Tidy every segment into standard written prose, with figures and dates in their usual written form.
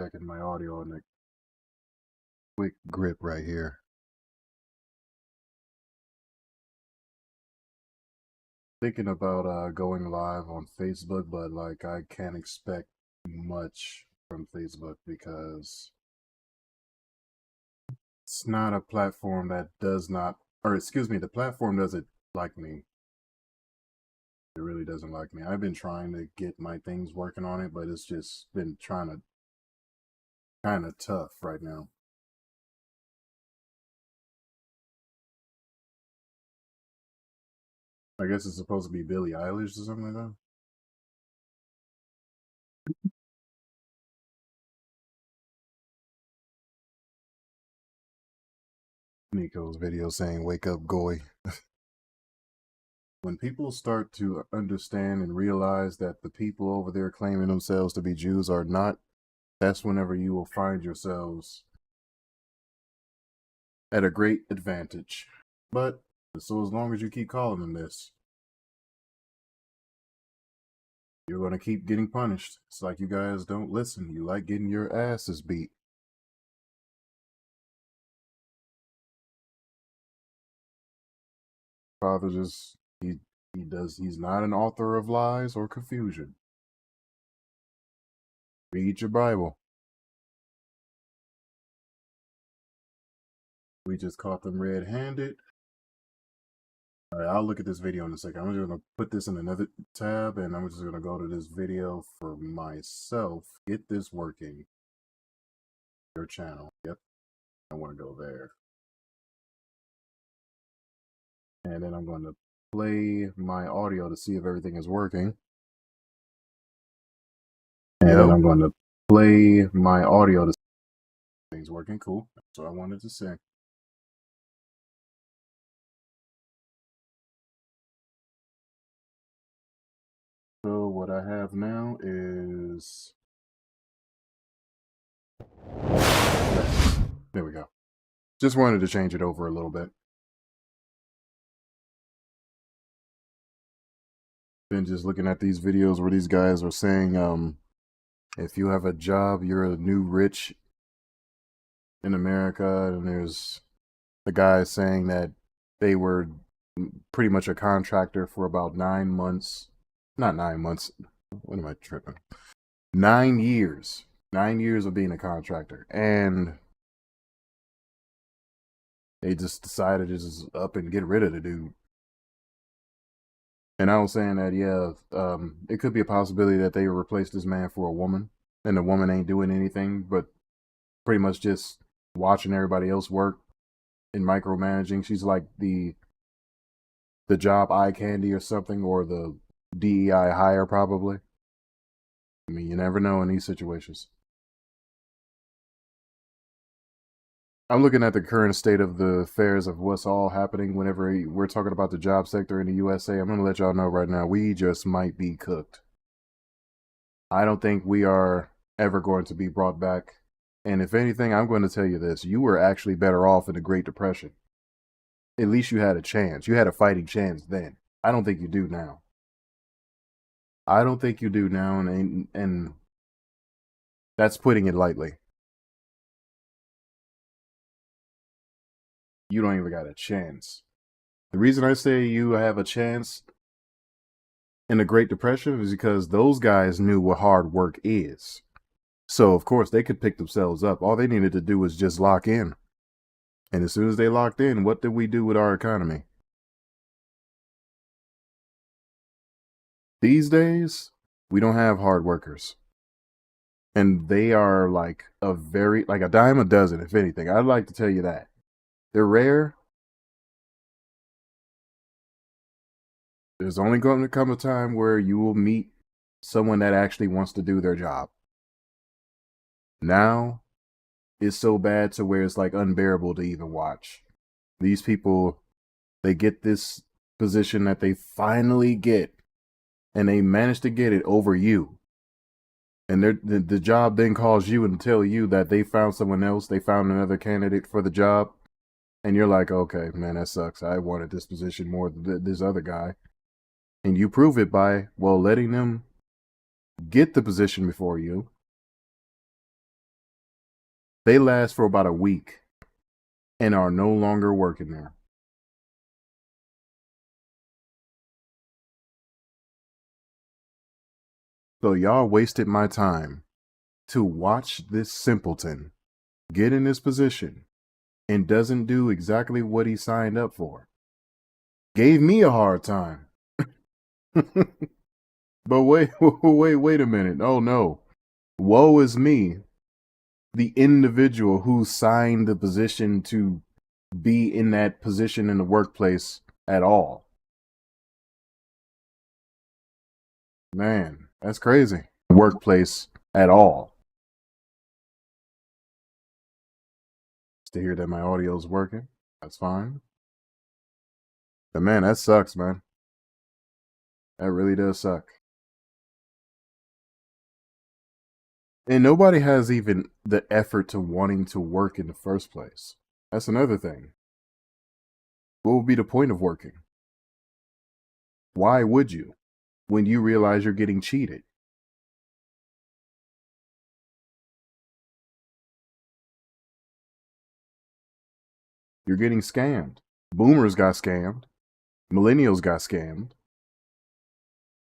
checking my audio on the quick grip right here. Thinking about going live on Facebook, but like I can't expect much from Facebook because it's not a platform that does not, or excuse me, the platform doesn't like me. It really doesn't like me. I've been trying to get my things working on it, but it's just been trying to kind of tough right now. I guess it's supposed to be Billie Eilish or something like that. Nico's video saying, "Wake up, Goy." When people start to understand and realize that the people over there claiming themselves to be Jews are not, that's whenever you will find yourselves at a great advantage. But so as long as you keep calling them this, you're going to keep getting punished. It's like you guys don't listen. You like getting your asses beat. Father just, he's not an author of lies or confusion. Read your Bible. We just caught them red-handed. All right, I'll look at this video in a second. I'm just going to put this in another tab, and I'm just going to go to this video for myself. Get this working. Your channel. Yep. I want to go there. And then I'm going to play my audio to see if everything is working. And then I'm going to play my audio to see if everything's working. Cool. That's what I wanted to say. So what I have now is... There we go. Just wanted to change it over a little bit. Been just looking at these videos where these guys are saying, if you have a job, you're a new rich in America. And there's the guy saying that they were pretty much a contractor for about 9 months. Not 9 months. What am I tripping? 9 years. 9 years of being a contractor. And they just decided to just up and get rid of the dude. And I was saying that, yeah, it could be a possibility that they replaced this man for a woman, and the woman ain't doing anything but pretty much just watching everybody else work and micromanaging. She's like the job eye candy or something, or the DEI hire probably. I mean, you never know in these situations. I'm looking at the current state of the affairs of what's all happening whenever we're talking about the job sector in the USA. I'm going to let y'all know right now, we just might be cooked. I don't think we are ever going to be brought back. And if anything, I'm going to tell you this. You were actually better off in the Great Depression. At least you had a chance. You had a fighting chance then. I don't think you do now. I don't think you do now, and that's putting it lightly. You don't even got a chance. The reason I say you have a chance in the Great Depression is because those guys knew what hard work is. So, of course, they could pick themselves up. All they needed to do was just lock in. And as soon as they locked in, what did we do with our economy? These days, we don't have hard workers. And they are like a dime a dozen, if anything. I'd like to tell you that. They're rare. There's only going to come a time where you will meet someone that actually wants to do their job. Now, it's so bad to where it's like unbearable to even watch. These people, they get this position that they finally get, and they manage to get it over you. And the job then calls you and tell you that they found someone else, they found another candidate for the job. And you're like, okay, man, that sucks. I wanted this position more than this other guy. And you prove it by, well, letting them get the position before you. They last for about a week and are no longer working there. So y'all wasted my time to watch this simpleton get in this position and doesn't do exactly what he signed up for. Gave me a hard time. But wait a minute. Oh no. Woe is me, the individual who signed the position to be in that position in the workplace at all. Man, that's crazy. Workplace at all. Just to hear that my audio is working. That's fine. But man, that sucks, man. That really does suck. And nobody has even the effort to wanting to work in the first place. That's another thing. What would be the point of working? Why would you? When you realize you're getting cheated. You're getting scammed. Boomers got scammed. Millennials got scammed.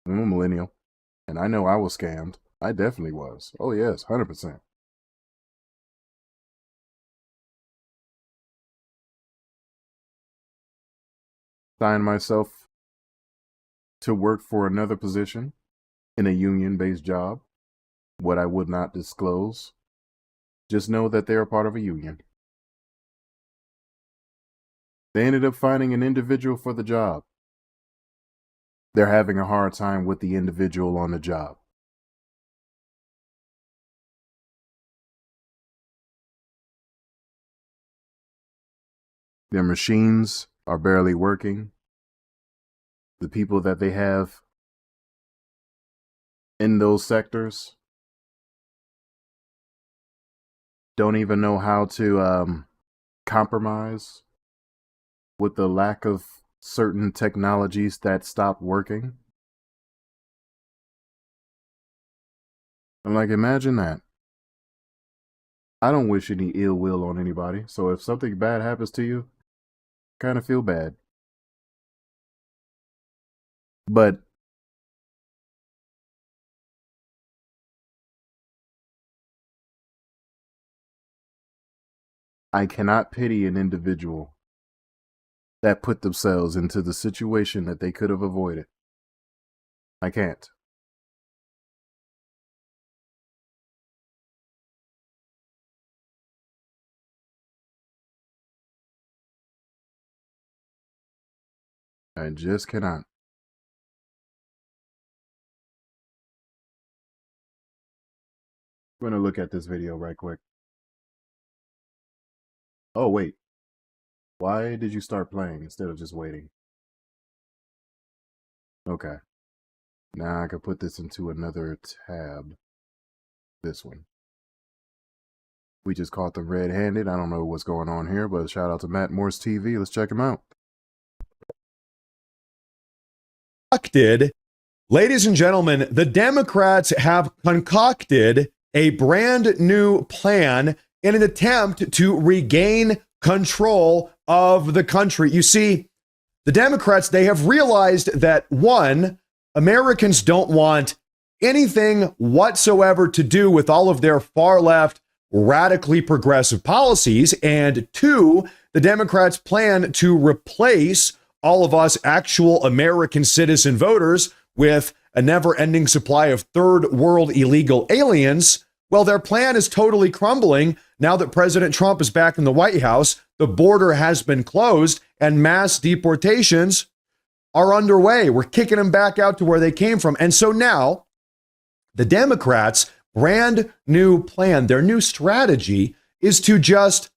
I'm a millennial, and I know I was scammed. I definitely was. Oh yes, 100%. Signed myself to work for another position in a union-based job. What I would not disclose. Just know that they're a part of a union. They ended up finding an individual for the job. They're having a hard time with the individual on the job. Their machines are barely working. The people that they have in those sectors don't even know how to compromise with the lack of certain technologies that stop working. I'm like, imagine that. I don't wish any ill will on anybody, so if something bad happens to you, kind of feel bad. But I cannot pity an individual that put themselves into the situation that they could have avoided. I can't. I just cannot. I'm going to look at this video right quick. Oh, wait. Why did you start playing instead of just waiting? Okay. Now I can put this into another tab. This one. We just caught them red-handed. I don't know what's going on here, but shout out to Matt Morse TV. Let's check him out. Ladies and gentlemen, the Democrats have concocted a brand new plan in an attempt to regain control of the country. You see, the Democrats, they have realized that, one, Americans don't want anything whatsoever to do with all of their far left, radically progressive policies. And two, the Democrats plan to replace all of us actual American citizen voters with a never-ending supply of third world illegal aliens. Well, their plan is totally crumbling now that President Trump is back in the White House. The border has been closed and mass deportations are underway. We're kicking them back out to where they came from. And so now the Democrats' brand new plan, their new strategy is to just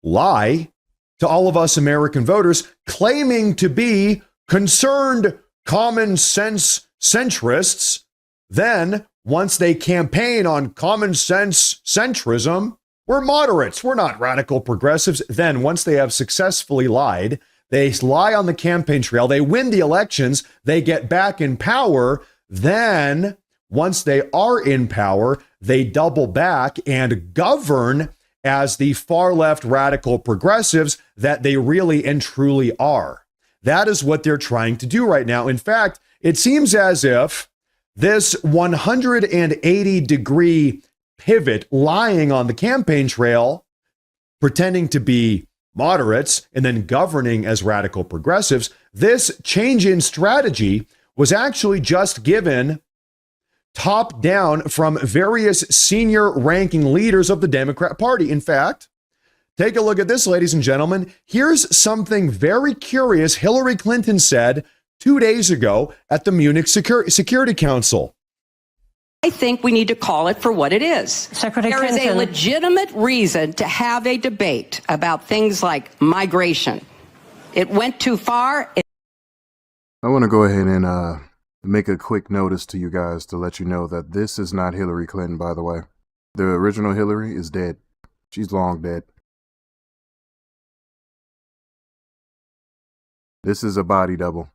lie to all of us American voters, claiming to be concerned common sense centrists. Then, once they campaign on common sense centrism, we're moderates, we're not radical progressives. Then, once they have successfully lied, they lie on the campaign trail, they win the elections, they get back in power. Then, once they are in power, they double back and govern as the far left radical progressives that they really and truly are. That is what they're trying to do right now. In fact, it seems as if this 180-degree pivot lying on the campaign trail, pretending to be moderates and then governing as radical progressives, this change in strategy was actually just given top down from various senior ranking leaders of the Democrat Party. In fact, take a look at this, ladies and gentlemen. Here's something very curious Hillary Clinton said 2 days ago at the Munich Security Council. I think we need to call it for what it is. Secretary There is Clinton. a legitimate reason to have a debate about things like migration. It went too far. I want to go ahead and make a quick notice to you guys to let you know that this is not Hillary Clinton, by the way. The original Hillary is dead. She's long dead. This is a body double.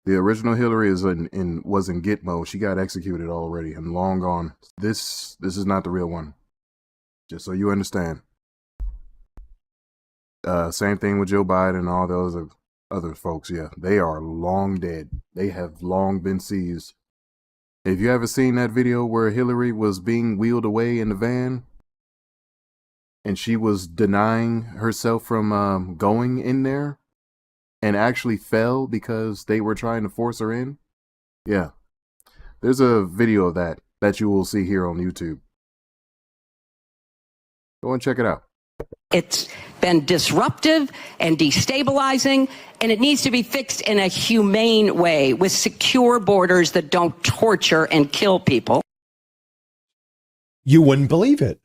The original Hillary was in Gitmo. She got executed already and long gone. This is not the real one. Just so you understand. Same thing with Joe Biden and all those other folks. Yeah, they are long dead. They have long been seized. If you ever seen that video where Hillary was being wheeled away in the van and she was denying herself from going in there and actually fell because they were trying to force her in? Yeah. There's a video of that you will see here on YouTube. Go and check it out. It's been disruptive and destabilizing, and it needs to be fixed in a humane way with secure borders that don't torture and kill people. You wouldn't believe it.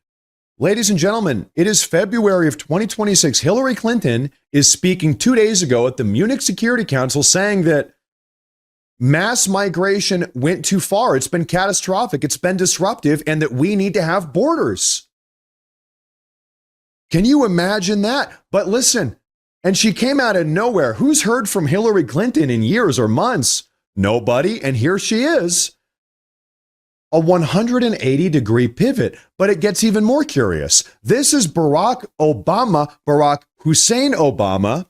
Ladies and gentlemen, it is February of 2026. Hillary Clinton is speaking 2 days ago at the Munich Security Council saying that mass migration went too far. It's been catastrophic. It's been disruptive, and that we need to have borders. Can you imagine that? But listen, and she came out of nowhere. Who's heard from Hillary Clinton in years or months? Nobody. And here she is. A 180-degree pivot. But it gets even more curious. This is Barack Hussein Obama,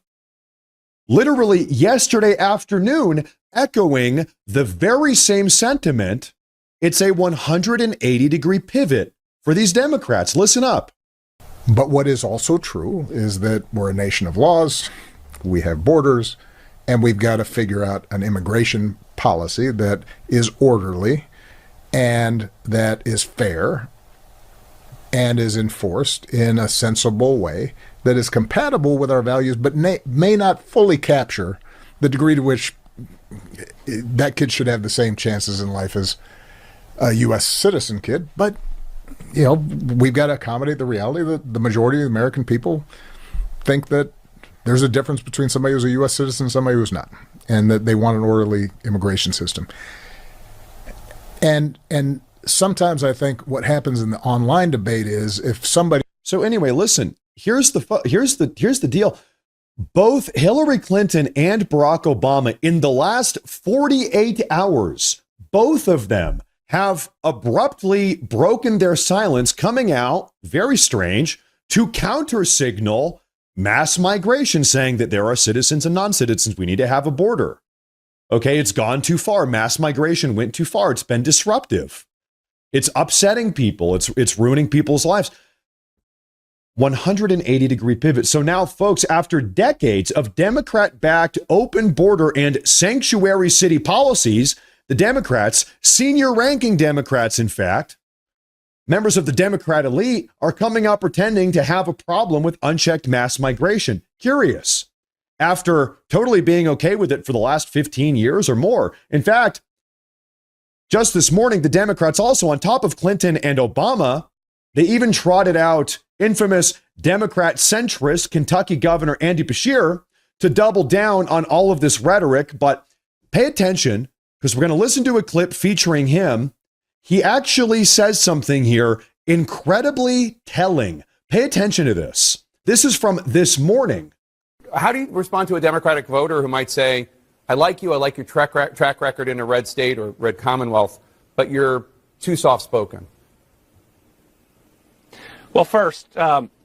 literally yesterday afternoon, echoing the very same sentiment. It's a 180-degree pivot for these Democrats. Listen up. But what is also true is that we're a nation of laws, we have borders, and we've got to figure out an immigration policy that is orderly and that is fair and is enforced in a sensible way that is compatible with our values, but may not fully capture the degree to which that kid should have the same chances in life as a U.S. citizen kid. But you know, we've got to accommodate the reality that the majority of the American people think that there's a difference between somebody who's a U.S. citizen and somebody who's not, and that they want an orderly immigration system. And sometimes I think what happens in the online debate is if somebody. So anyway, listen. Here's the deal. Both Hillary Clinton and Barack Obama in the last 48 hours, both of them have abruptly broken their silence, coming out, very strange, to counter-signal mass migration, saying that there are citizens and non-citizens. We need to have a border. Okay, it's gone too far. Mass migration went too far. It's been disruptive. It's upsetting people. It's ruining people's lives. 180-degree pivot. So now, folks, after decades of Democrat-backed open border and sanctuary city policies, the Democrats, senior ranking Democrats, in fact, members of the Democrat elite, are coming out pretending to have a problem with unchecked mass migration. Curious. After totally being okay with it for the last 15 years or more. In fact, just this morning, the Democrats also, on top of Clinton and Obama, they even trotted out infamous Democrat centrist Kentucky Governor Andy Beshear to double down on all of this rhetoric. But pay attention, because we're going to listen to a clip featuring him. He actually says something here incredibly telling. Pay attention to this. This is from this morning. How do you respond to a Democratic voter who might say, I like you, I like your track record in a red state or red Commonwealth, but you're too soft-spoken? Well, first,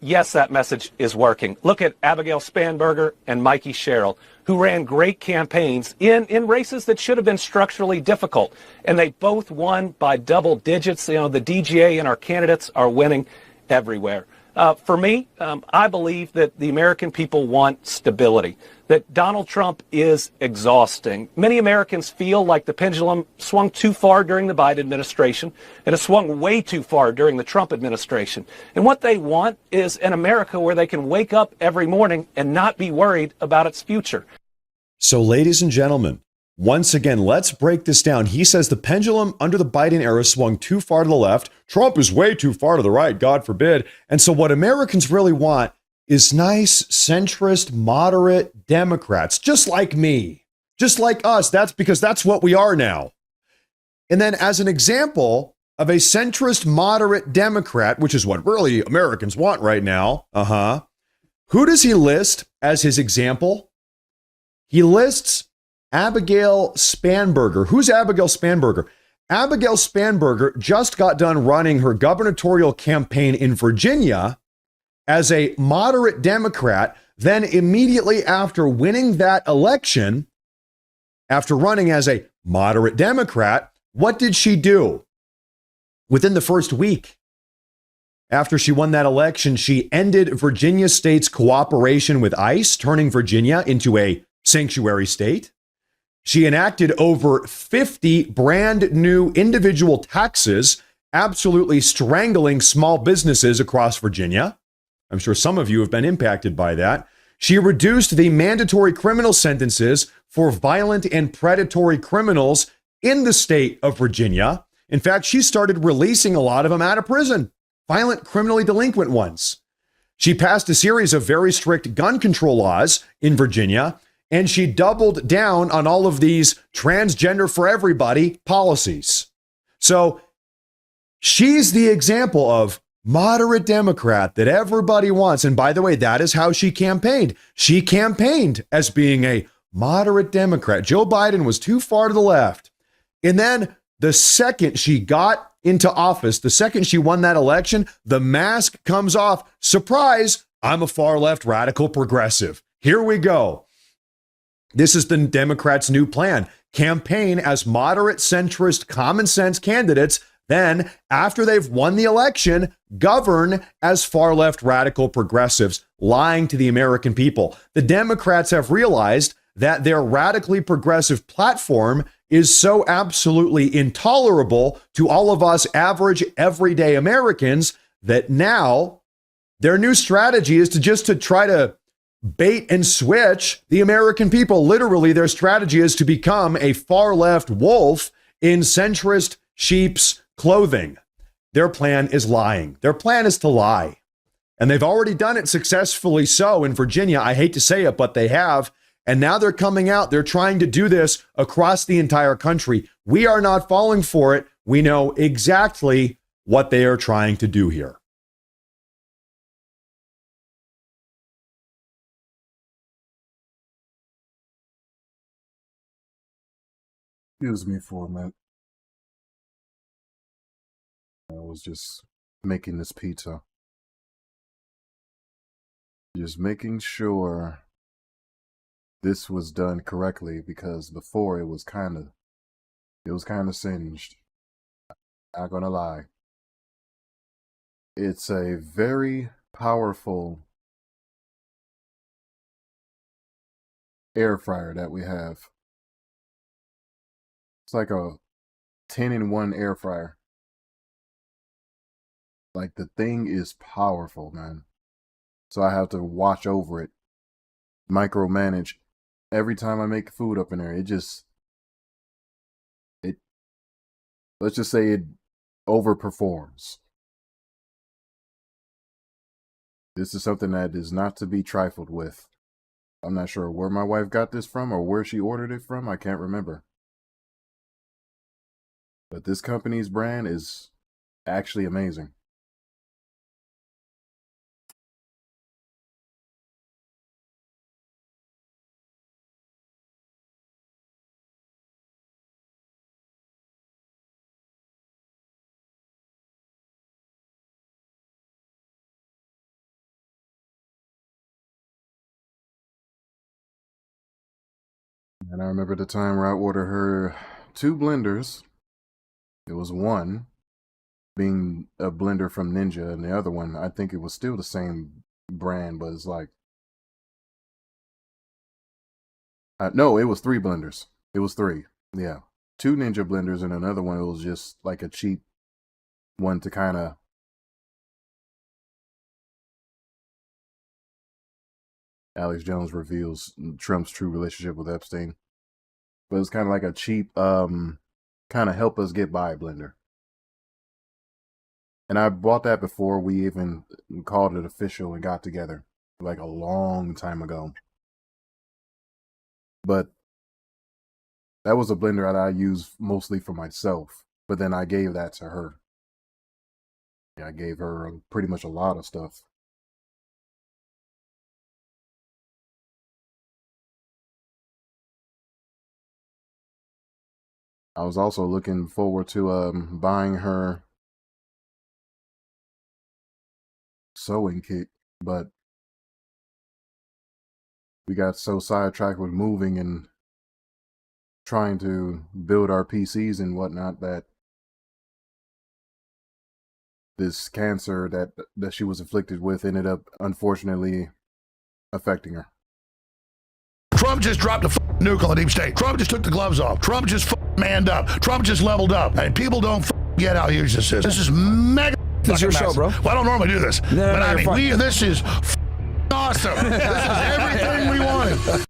yes, that message is working. Look at Abigail Spanberger and Mikey Sherrill, who ran great campaigns in races that should have been structurally difficult. And they both won by double digits. You know, the DGA and our candidates are winning everywhere. For me, I believe that the American people want stability, that Donald Trump is exhausting. Many Americans feel like the pendulum swung too far during the Biden administration and it swung way too far during the Trump administration. And what they want is an America where they can wake up every morning and not be worried about its future. So, ladies and gentlemen, once again, let's break this down. He says the pendulum under the Biden era swung too far to the left. Trump is way too far to the right, God forbid. And so what Americans really want is nice, centrist, moderate Democrats, just like me, just like us. That's because that's what we are now. And then as an example of a centrist, moderate Democrat, which is what really Americans want right now, who does he list as his example? He lists Abigail Spanberger. Who's Abigail Spanberger? Abigail Spanberger just got done running her gubernatorial campaign in Virginia as a moderate Democrat. Then immediately after winning that election, after running as a moderate Democrat, what did she do? Within the first week after she won that election, she ended Virginia state's cooperation with ICE, turning Virginia into a sanctuary state. She enacted over 50 brand new individual taxes, absolutely strangling small businesses across Virginia. I'm sure some of you have been impacted by that. She reduced the mandatory criminal sentences for violent and predatory criminals in the state of Virginia. In fact, she started releasing a lot of them out of prison, violent, criminally delinquent ones. She passed a series of very strict gun control laws in Virginia, and she doubled down on all of these transgender for everybody policies. So she's the example of moderate Democrat that everybody wants. And by the way, that is how she campaigned. She campaigned as being a moderate Democrat. Joe Biden was too far to the left. And then the second she got into office, the second she won that election, the mask comes off. Surprise, I'm a far left radical progressive. Here we go. This is the Democrats' new plan. Campaign as moderate, centrist, common sense candidates. Then, after they've won the election, govern as far left radical progressives, lying to the American people. The Democrats have realized that their radically progressive platform is so absolutely intolerable to all of us average, everyday Americans that now their new strategy is to try to bait and switch the American people. Literally, their strategy is to become a far left wolf in centrist sheep's clothing. Their plan is lying. Their plan is to lie. And they've already done it successfully so in Virginia. I hate to say it, but they have. And now they're coming out. They're trying to do this across the entire country. We are not falling for it. We know exactly what they are trying to do here. Excuse me for a minute. I was just making this pizza. Just making sure this was done correctly, because before it was kind of singed. Not gonna lie. It's a very powerful air fryer that we have. It's like a 10-in-1 air fryer. Like, the thing is powerful, man. So I have to watch over it, micromanage every time I make food up in there. Let's just say it overperforms. This is something that is not to be trifled with. I'm not sure where my wife got this from or where she ordered it from. I can't remember. But this company's brand is actually amazing. And I remember the time where I ordered her 2 blenders. It was one being a blender from Ninja, and the other one, I think it was still the same brand, but it's like, no, it was 3 blenders. It was 3. Yeah. 2 Ninja blenders, and another one, it was just like a cheap one to kind of, Alex Jones reveals Trump's true relationship with Epstein. But it was kind of like a cheap, kind of help us get by blender. And I bought that before we even called it official and got together, like a long time ago. But that was a blender that I use mostly for myself. But then I gave that to her. Yeah, I gave her pretty much a lot of stuff. I was also looking forward to buying her sewing kit, but we got so sidetracked with moving and trying to build our PCs and whatnot that this cancer that she was afflicted with ended up unfortunately affecting her. Trump just dropped a nuke on the deep state. Trump just took the gloves off. Trump just manned up. Trump just leveled up. And people don't get how huge this is. This is mega. This is your show, bro. Well, I don't normally do this. No, but I you're mean, fine. this is awesome. This is everything we wanted.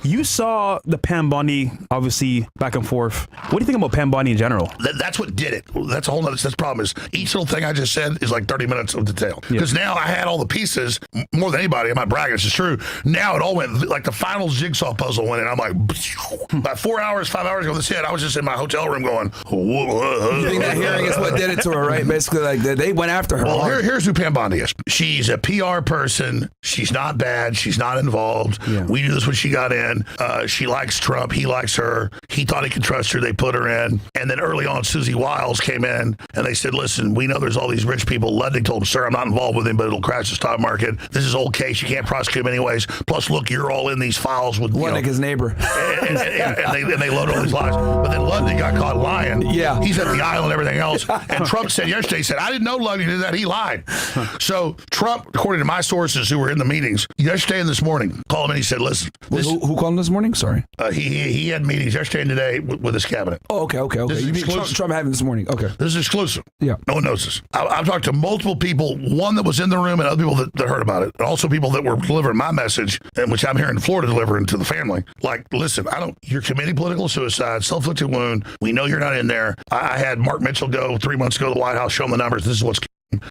You saw the Pam Bondi, obviously, back and forth. What do you think about Pam Bondi in general? That's what did it. That's a whole nother. That's the problem is each little thing I just said is like 30 minutes of detail. Because now I had all the pieces more than anybody. I'm not bragging. It's just true. Now it all went like the final jigsaw puzzle went in. I'm like, about 4 hours, 5 hours ago, this hit. I was just in my hotel room going, You think that hearing is what did it to her, right? Basically, like they went after her. Well, here's who Pam Bondi is. She's a PR person. She's not bad. She's not involved. Yeah. We knew this when she got in. She likes Trump. He likes her. He thought he could trust her. They put her in. And then early on, Susie Wiles came in and they said, listen, we know there's all these rich people. Ludwig told him, sir, I'm not involved with him, but it'll crash the stock market. This is old case. You can't prosecute him anyways. Plus, look, you're all in these files with Ludwig, his neighbor. and they loaded all these lies. But then Ludwig got caught lying. Yeah. He's at the aisle and everything else. And Trump said yesterday, he said, I didn't know Ludwig did that. He lied. So Trump, according to my sources who were in the meetings, yesterday and this morning, called him and he said, listen. Who called him this morning? Sorry. He had meetings yesterday and today with his cabinet. Oh, okay. This is You mean Trump having this morning? Okay. This is exclusive. Yeah. No one knows this. I've talked to multiple people, one that was in the room and other people that heard about it. And also people that were delivering my message, and which I'm here in Florida delivering to the family. Like, listen, you're committing political suicide, self-inflicted wound. We know you're not in there. I had Mark Mitchell go 3 months ago to the White House, show him the numbers. This is what's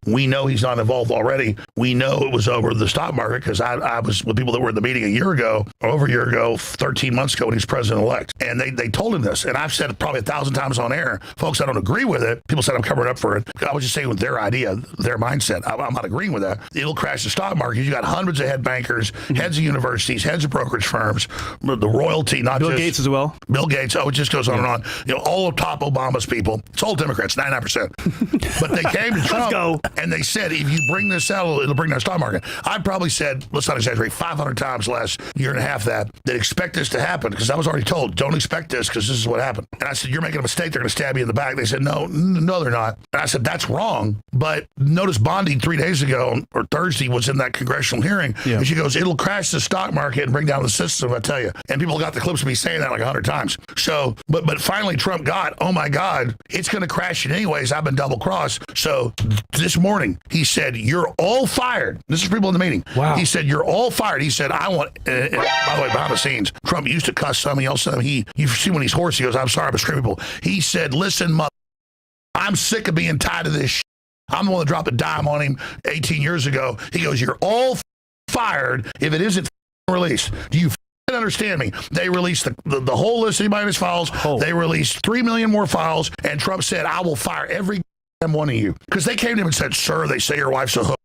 we know he's not involved already. We know it was over the stock market because I was with people that were in the meeting a year ago, or over a year ago, 13 months ago when he's president-elect. And they told him this. And I've said it probably 1,000 times on air. Folks, I don't agree with it. People said I'm covering up for it. I was just saying with their idea, their mindset. I'm not agreeing with that. It'll crash the stock market. You got hundreds of head bankers, heads of universities, heads of brokerage firms, the royalty, not Bill just Gates as well. Bill Gates. Oh, it just goes on and on. All of top Obama's people. It's all Democrats, 99%. But they came to Trump and they said, if you bring this out, it'll bring down the stock market. I probably said, let's not exaggerate, 500 times last year and a half that expect this to happen, because I was already told, don't expect this because this is what happened. And I said, you're making a mistake. They're going to stab you in the back. They said, no, they're not. And I said, that's wrong. But notice Bondi 3 days ago, or Thursday, was in that congressional hearing. Yeah. And she goes, it'll crash the stock market and bring down the system, I tell you. And people got the clips of me saying that like 100 times. So, but finally Trump got, oh my God, it's going to crash it anyways. I've been double crossed. So this morning, he said, you're all fired. This is people in the meeting. Wow. He said, you're all fired. He said, I want, by the way, behind the scenes, Trump used to cuss some. He also, you see when he's hoarse, he goes, I'm sorry, I'm screaming people. He said, listen, I'm sick of being tied to this shit. I'm the one that dropped a dime on him 18 years ago. He goes, you're all fired if it isn't released. Do you understand me? They released the whole list of anybody in his files. Oh. They released 3 million more files, and Trump said, I will fire every one of you. Because they came to him and said, sir, they say your wife's a hook.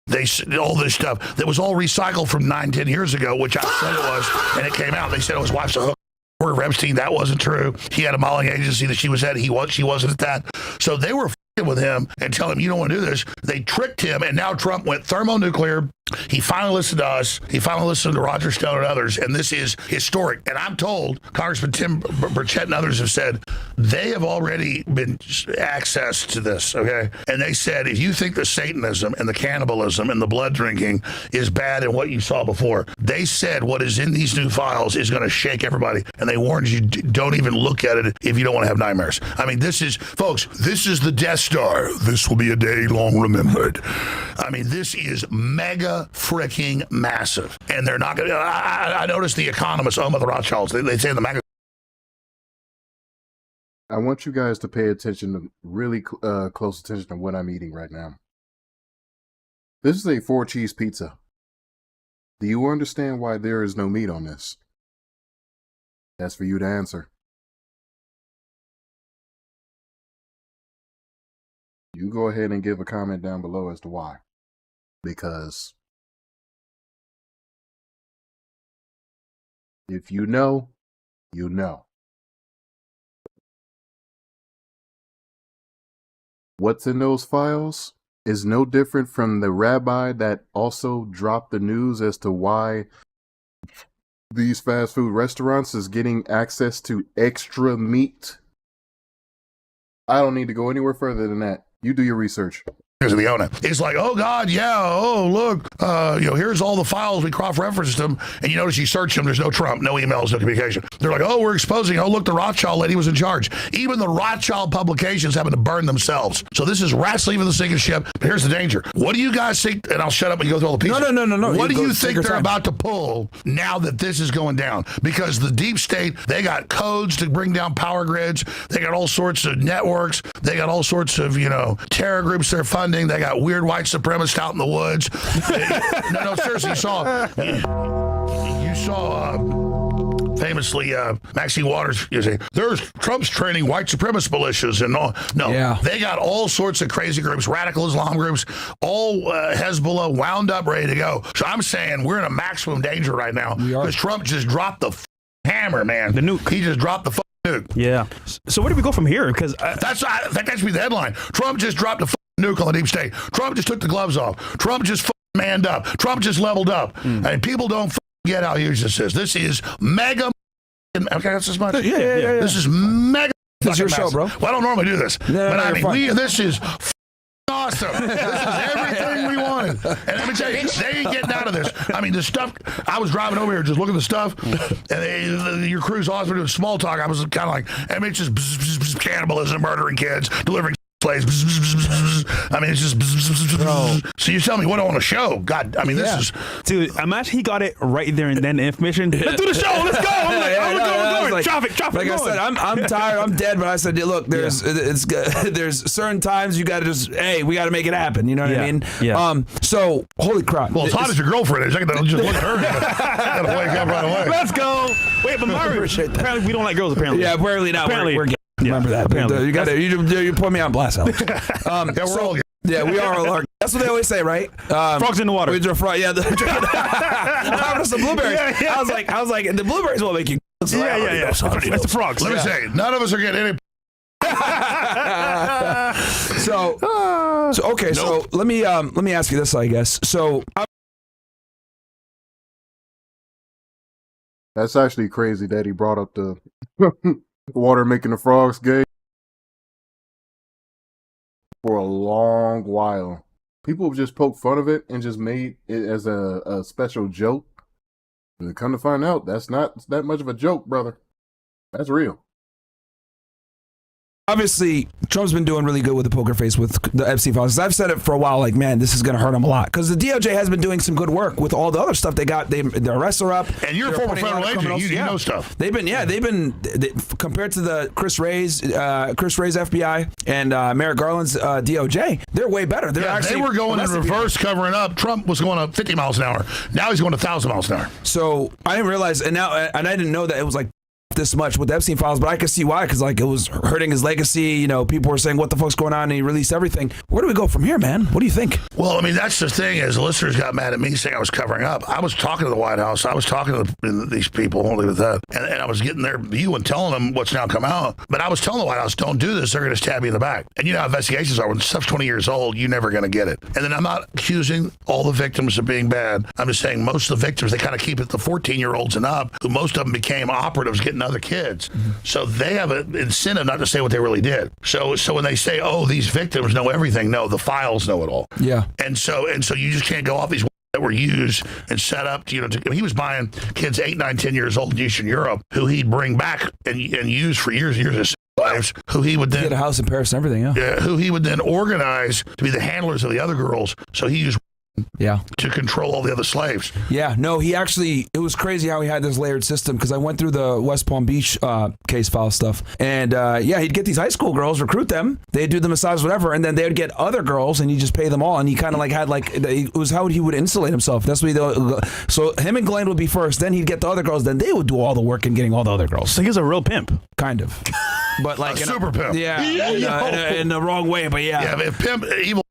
They all this stuff that was all recycled from 9-10 years ago, which I said it was, and it came out. They said his wife's a hook. For Epstein, that wasn't true. He had a modeling agency that she was at. She wasn't at that. So they were with him and tell him you don't want to do this. They tricked him, and now Trump went thermonuclear. He finally listened to us. He finally listened to Roger Stone and others, and this is historic. And I'm told Congressman Tim Burchett and others have said they have already been access to this, okay? And they said, if you think the Satanism and the cannibalism and the blood drinking is bad and what you saw before, they said what is in these new files is going to shake everybody. And they warned you, don't even look at it if you don't want to have nightmares. I mean, this is, folks, this is the Death Star. This will be a day long remembered. I mean, this is mega freaking massive. And they're not going to, I noticed the economists, the Rothschilds, they say in the magazine. I want you guys to pay attention, to really close attention to what I'm eating right now. This is a 4-cheese pizza. Do you understand why there is no meat on this? That's for you to answer. You go ahead and give a comment down below as to why. Because if you know, you know. What's in those files is no different from the rabbi that also dropped the news as to why these fast food restaurants is getting access to extra meat. I don't need to go anywhere further than that. You do your research. Of the owner. It's like, oh God, yeah, oh look, here's all the files, we cross-referenced them, and you notice you search them, there's no Trump, no emails, no communication. They're like, oh, we're exposing, oh look, the Rothschild lady was in charge. Even the Rothschild publications happen to burn themselves. So this is rats leaving the sinking ship. But here's the danger. What do you guys think, and I'll shut up and go through all the pieces. No. What do you think they're about to pull now that this is going down? Because the deep state, they got codes to bring down power grids, they got all sorts of networks, they got all sorts of, terror groups they're funding. They got weird white supremacists out in the woods. No, seriously, you saw famously Maxine Waters say, there's Trump's training white supremacist militias and all. No, They got all sorts of crazy groups, radical Islam groups, all Hezbollah wound up, ready to go. So I'm saying we're in a maximum danger right now because Trump just dropped the hammer, man. The nuke. He just dropped the nuke. Yeah. So where do we go from here? Because that should be the headline. Trump just dropped the nuke on the deep state. Trump just took the gloves off. Trump just manned up. Trump just leveled up. And people don't get how huge this is. This is mega. Okay, that's as much. Yeah. This is mega. This is your show, bro. Well, I don't normally do this, but I mean, this is awesome. This is everything we wanted. And let me tell you, they ain't getting out of this. I mean, the stuff. I was driving over here, just looking at the stuff, and your crew's always been doing small talk. I was kind of like, I mean, it's just cannibalism, murdering kids, delivering plays. I mean, it's just. So you tell me what I want to show. God, I mean, this is. Dude, imagine he got it right there and then the information. Let's do the show. Let's go. I'm like, we're going. Traffic. Like I said, I'm tired. I'm dead. But I said, look, there's certain times you got to just, hey, we got to make it happen. You know what I mean? Yeah. So holy crap. Well, as hot as your girlfriend is, I can just look at her. Gotta wake up right away. Let's go. Wait, but Mario, apparently we don't like girls. Apparently. Yeah, apparently not. We're gay. Remember that. You got to you put me on blast, Alex. We're all. Yeah, we are all. That's what they always say, right? Frogs in the water. I'm having some blueberries. I was like, the blueberries will make you. Yeah. That's the frogs. Let me say, none of us are getting any. Okay. Nope. So let me ask you this, I guess. So. That's actually crazy that he brought up the water making the frogs gay. For a long while, people have just poked fun of it and just made it as a special joke. And come to find out, that's not that much of a joke, brother. That's real. Obviously, Trump's been doing really good with the poker face with the Epstein files. I've said it for a while, like, man, this is going to hurt him a lot. Because the DOJ has been doing some good work with all the other stuff they got. Their arrests are up. And you're a former federal agent. You know stuff. They've been compared to the Chris Wray's FBI and Merrick Garland's DOJ, they're way better. They were going in reverse, covering up. Trump was going up 50 miles an hour. Now he's going 1,000 miles an hour. So I didn't realize, and I didn't know that it was like this much with the Epstein files, but I can see why, because like it was hurting his legacy. You know, people were saying, what the fuck's going on? And he released everything. Where do we go from here, man? What do you think? Well, I mean, that's the thing is the listeners got mad at me saying I was covering up. I was talking to the White House. I was talking to these people, only with that. And I was getting their view and telling them what's now come out. But I was telling the White House, don't do this. They're going to stab you in the back. And you know how investigations are. When stuff's 20 years old, you're never going to get it. And then I'm not accusing all the victims of being bad. I'm just saying most of the victims, they kind of keep it the 14-year-olds and up, who most of them became operatives getting other kids. Mm-hmm. So they have an incentive not to say what they really did. So when they say, oh, these victims know everything, no, the files know it all. Yeah. And so you just can't go off these that were used and set up, he was buying kids 8, 9, 10 years old in Eastern Europe who he'd bring back and use for years and years as slaves, who he would then get a house in Paris and everything, who he would then organize to be the handlers of the other girls. So he used to control all the other slaves. Yeah, no, it was crazy how he had this layered system, because I went through the West Palm Beach case file stuff, and he'd get these high school girls, recruit them, they'd do the massage, whatever, and then they would get other girls, and he'd just pay them all, and he kind of like had like, it was how he would insulate himself. That's what so him and Glenn would be first, then he'd get the other girls, then they would do all the work in getting all the other girls. So he's a real pimp. Kind of. But like a super pimp. Yeah, in the wrong way, but yeah. Yeah, if evil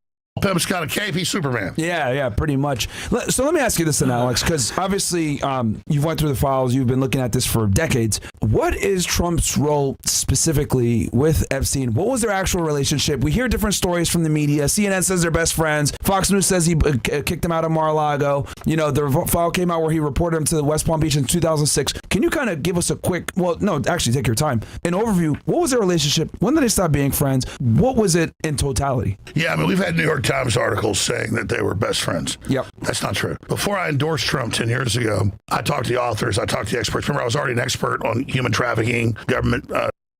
pimp's got a cape, he's Superman. Yeah, pretty much. So let me ask you this then, Alex, because obviously you've went through the files, you've been looking at this for decades. What is Trump's role specifically with Epstein? What was their actual relationship? We hear different stories from the media. CNN says they're best friends. Fox News says he kicked him out of Mar-a-Lago. You know, the file came out where he reported him to the West Palm Beach in 2006. Can you kind of give us a quick, take your time, an overview? What was their relationship? When did they stop being friends? What was it in totality? Yeah, I mean, we've had New York Times articles saying that they were best friends. Yep. That's not true. Before I endorsed Trump 10 years ago, I talked to the authors, I talked to the experts. Remember, I was already an expert on human trafficking, government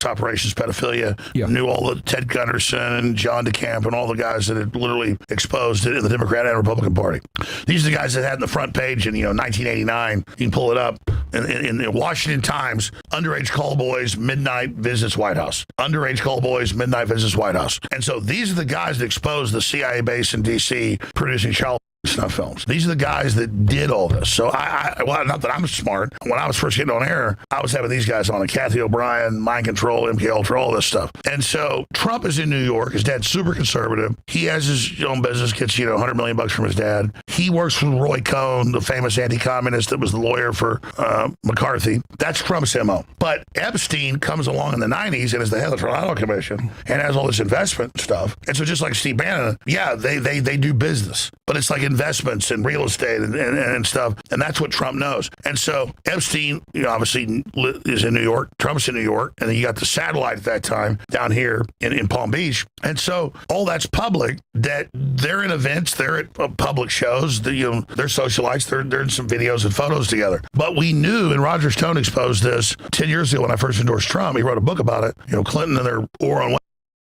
operations, pedophilia, knew all the Ted Gunderson and John DeCamp and all the guys that had literally exposed it in the Democrat and Republican Party. These are the guys that had in the front page in 1989. You can pull it up in the Washington Times. Underage call boys, midnight visits White House. Underage call boys, midnight visits White House. And so these are the guys that exposed the CIA base in D.C. producing child snuff films. These are the guys that did all this. So not that I'm smart. When I was first getting on air, I was having these guys on, and Kathy O'Brien, Mind Control, MK Ultra, all this stuff. And so Trump is in New York. His dad's super conservative. He has his own business, gets $100 million from his dad. He works with Roy Cohn, the famous anti-communist that was the lawyer for McCarthy. That's Trump's MO. But Epstein comes along in the 90s and is the head of the Trial Commission and has all this investment stuff. And so just like Steve Bannon, they do business, but it's like investments and real estate and stuff. And that's what Trump knows. And so Epstein, obviously is in New York. Trump's in New York. And then you got the satellite at that time down here in Palm Beach. And so all that's public, that they're in events, they're at public shows, they're socialites, they're in some videos and photos together. But we knew, and Roger Stone exposed this 10 years ago when I first endorsed Trump. He wrote a book about it, Clinton and their war on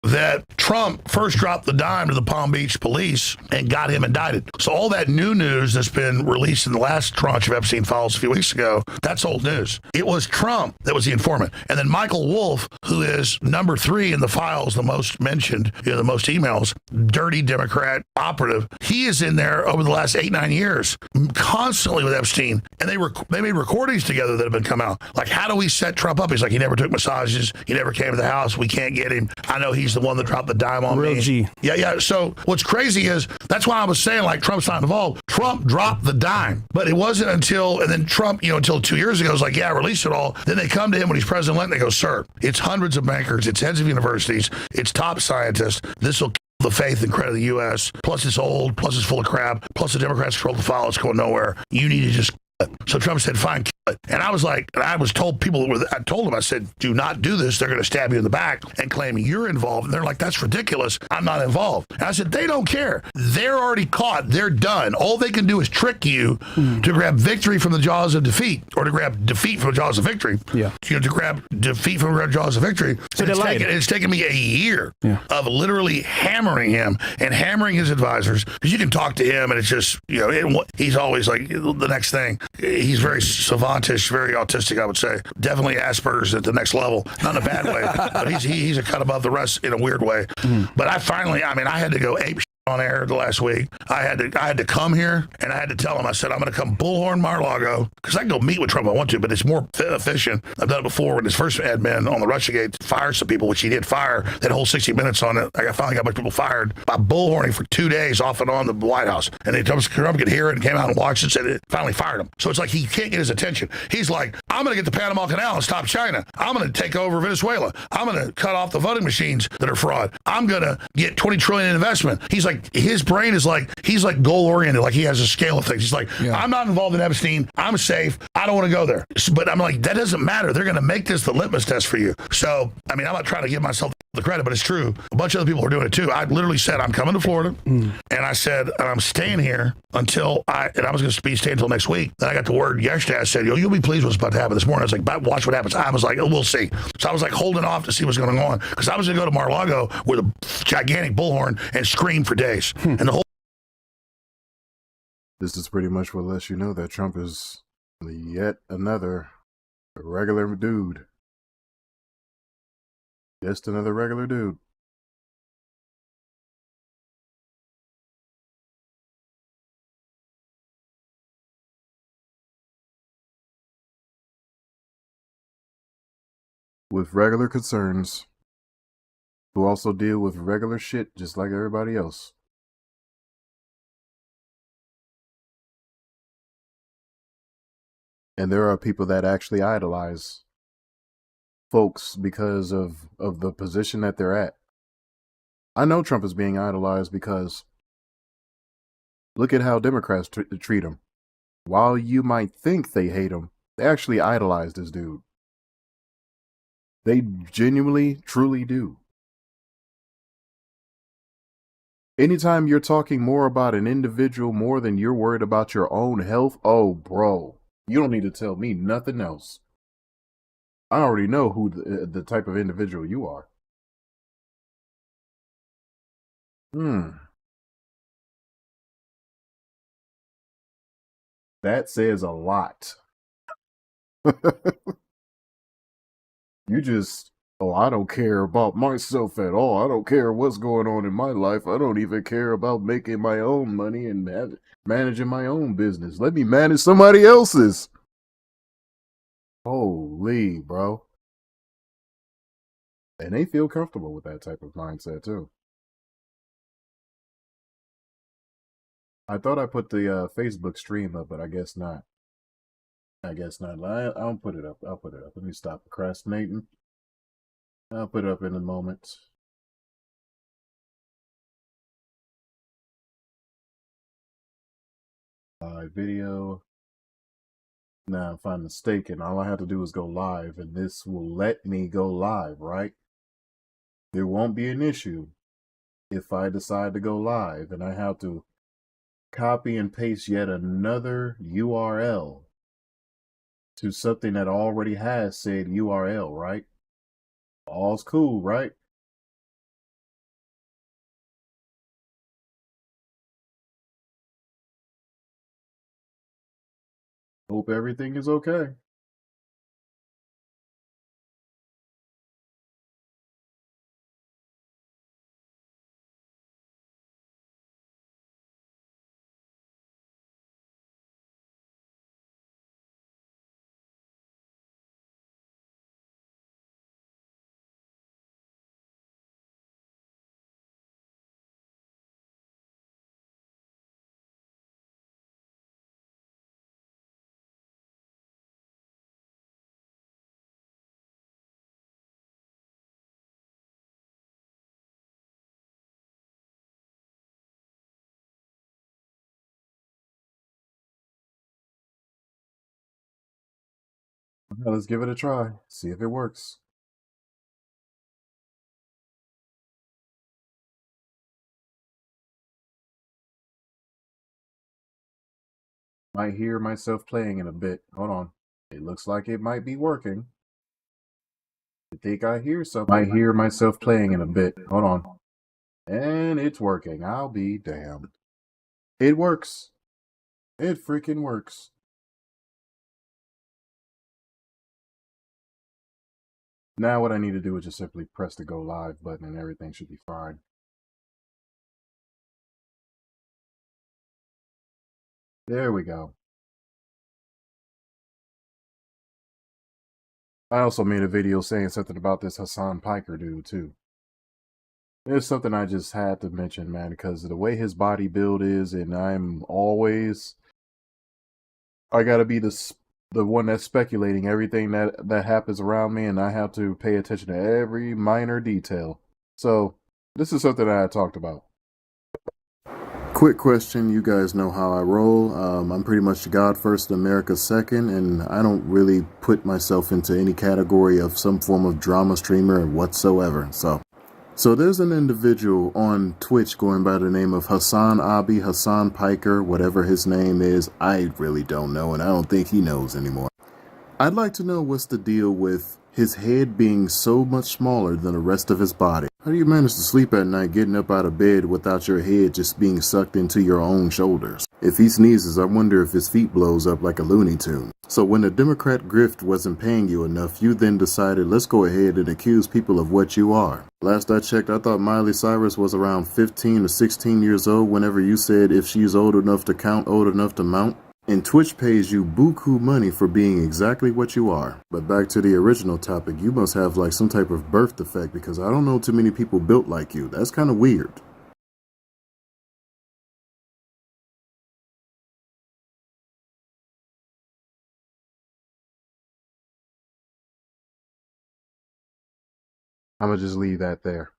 that Trump first dropped the dime to the Palm Beach police and got him indicted. So all that new news that's been released in the last tranche of Epstein files a few weeks ago, that's old news. It was Trump that was the informant. And then Michael Wolff, who is number 3 in the files, the most mentioned, the most emails, dirty Democrat operative, he is in there over the last 8, 9 years, constantly with Epstein. And they made recordings together that have been come out. Like, how do we set Trump up? He's like, he never took massages. He never came to the house. We can't get him. I know he's the one that dropped the dime on Real me. G. Yeah. So what's crazy is, that's why I was saying, like, Trump's not involved. Trump dropped the dime. But it wasn't until, and then Trump, until 2 years ago, was like, yeah, release it all. Then they come to him when he's president-elect and they go, sir, it's hundreds of bankers, it's heads of universities, it's top scientists. This will kill the faith and credit of the U.S. Plus it's old, plus it's full of crap, plus the Democrats control the file, it's going nowhere. You need to just kill it. So Trump said, fine, kill it. And I was like, and I was told I told them, I said, do not do this. They're going to stab you in the back and claim you're involved. And they're like, that's ridiculous. I'm not involved. And I said, they don't care. They're already caught. They're done. All they can do is trick you to grab victory from the jaws of defeat, or to grab defeat from the jaws of victory. Yeah. To grab defeat from the jaws of victory. So it's taken me a year of literally hammering him and hammering his advisors, because you can talk to him and it's just, he's always like the next thing. He's very savantish, very autistic, I would say. Definitely Asperger's at the next level. Not in a bad way, but he's a cut above the rest in a weird way. But I had to go ape on air the last week. I had to come here and I had to tell him. I said I'm going to come bullhorn Mar-a-Lago because I can go meet with Trump if I want to, but it's more efficient. I've done it before when his first admin on the Russiagate fired some people, which he did fire. That whole 60 minutes on it. I finally got a bunch of people fired by bullhorning for 2 days off and on the White House, and then Trump could hear it and came out and watched it and said it finally fired him. So it's like he can't get his attention. He's like, I'm going to get the Panama Canal and stop China. I'm going to take over Venezuela. I'm going to cut off the voting machines that are fraud. I'm going to get 20 trillion in investment. He's like, his brain is like, he's like goal oriented. Like he has a scale of things. He's like, I'm not involved in Epstein. I'm safe. I don't want to go there. But I'm like, that doesn't matter. They're going to make this the litmus test for you. So, I mean, I'm not trying to give myself the credit, but it's true. A bunch of other people are doing it too. I literally said, I'm coming to Florida. And I said, and I'm staying here until I was going to stay until next week. Then I got the word yesterday. I said, you'll be pleased what's about to happen this morning. I was like, watch what happens. I was like, oh, we'll see. So I was like holding off to see what's going on because I was going to go to Mar-a-Lago with a gigantic bullhorn and scream for days. And the whole This is pretty much what lets you know that Trump is yet another regular dude. Just another regular dude. With regular concerns, who also deal with regular shit just like everybody else. And there are people that actually idolize folks because of the position that they're at. I know Trump is being idolized because look at how Democrats treat him. While you might think they hate him, they actually idolize this dude. They genuinely, truly do. Anytime you're talking more about an individual more than you're worried about your own health, oh, bro, you don't need to tell me nothing else. I already know who the type of individual you are. That says a lot. You just, oh, I don't care about myself at all. I don't care what's going on in my life. I don't even care about making my own money and managing my own business. Let me manage somebody else's. Holy, bro. And they feel comfortable with that type of mindset, too. I thought I put the Facebook stream up, but I guess not. I guess not. I'll put it up. I'll put it up. Let me stop procrastinating. I'll put it up in a moment. Live video. Now, if I'm mistaken, all I have to do is go live, and this will let me go live, right? There won't be an issue if I decide to go live, and I have to copy and paste yet another URL to something that already has said URL, right? All's cool, right? Hope everything is okay. Now let's give it a try. See if it works. Might hear myself playing in a bit. Hold on. It looks like it might be working. I think I hear something. Might hear myself playing in a bit. Hold on. And it's working. I'll be damned. It works. It freaking works. Now what I need to do is just simply press the go live button and everything should be fine. There we go. I also made a video saying something about this Hassan Piker dude, too. It's something I just had to mention, man, because the way his body build is, and I gotta be the one that's speculating everything that happens around me, and I have to pay attention to every minor detail. So, this is something I had talked about. Quick question, you guys know how I roll. I'm pretty much God first, America second, and I don't really put myself into any category of some form of drama streamer whatsoever. So there's an individual on Twitch going by the name of Hassan Piker, whatever his name is. I really don't know, and I don't think he knows anymore. I'd like to know what's the deal with his head being so much smaller than the rest of his body. How do you manage to sleep at night getting up out of bed without your head just being sucked into your own shoulders? If he sneezes, I wonder if his feet blows up like a Looney Tune. So when the Democrat grift wasn't paying you enough, you then decided, let's go ahead and accuse people of what you are. Last I checked, I thought Miley Cyrus was around 15 or 16 years old whenever you said if she's old enough to count, old enough to mount. And Twitch pays you buku money for being exactly what you are. But back to the original topic, you must have like some type of birth defect because I don't know too many people built like you. That's kind of weird. I'm gonna just leave that there.